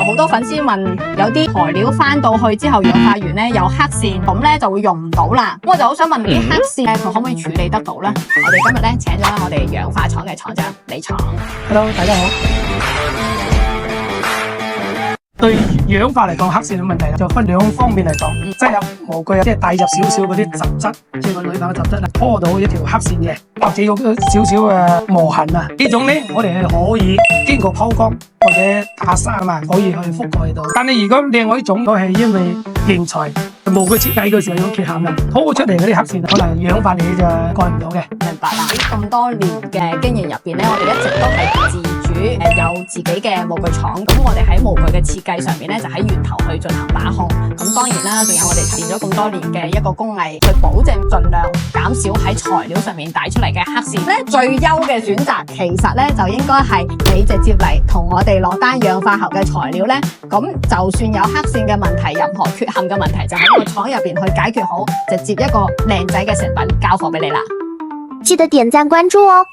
好多粉絲問，有啲材料翻到去之後氧化完咧有黑線，咁咧就會用唔到啦。咁我就好想問啲黑線佢可唔可以處理得到咧？我哋今日咧請咗我哋氧化廠嘅廠長李廠。Hello， 大家好。對氧化嚟講，黑線嘅問題就分兩方面嚟講，擠入模具即係帶入少少嗰啲雜質，即係個鋁板嘅雜質啊，拖到一條黑線嘅，或者有少少嘅磨痕啊，呢種咧我哋係可以經過拋光或者打砂啊嘛，可以去覆蓋到。但係如果另外一種，我係因為建材模具設計嘅時候有缺陷啊，拖出嚟嗰啲黑線可能氧化你就蓋唔到嘅。明白啦！喺咁多年嘅經驗入邊咧，我哋一直都係自主有自己嘅模具廠。咁我哋喺模具嘅設計上面咧，就喺源頭去進行把控。咁當然啦，仲有我哋練咗咁多年嘅一個工藝，去保證盡量減少喺材料上面帶出嚟嘅黑線咧。最優嘅選擇其實咧就應該係你直接嚟同我哋落單氧化後嘅材料咧。咁就算有黑線嘅問題，任何缺陷嘅問題，就喺個廠入邊去解決好，直接一個靚仔嘅成品交貨俾你啦。記得點讚關注哦。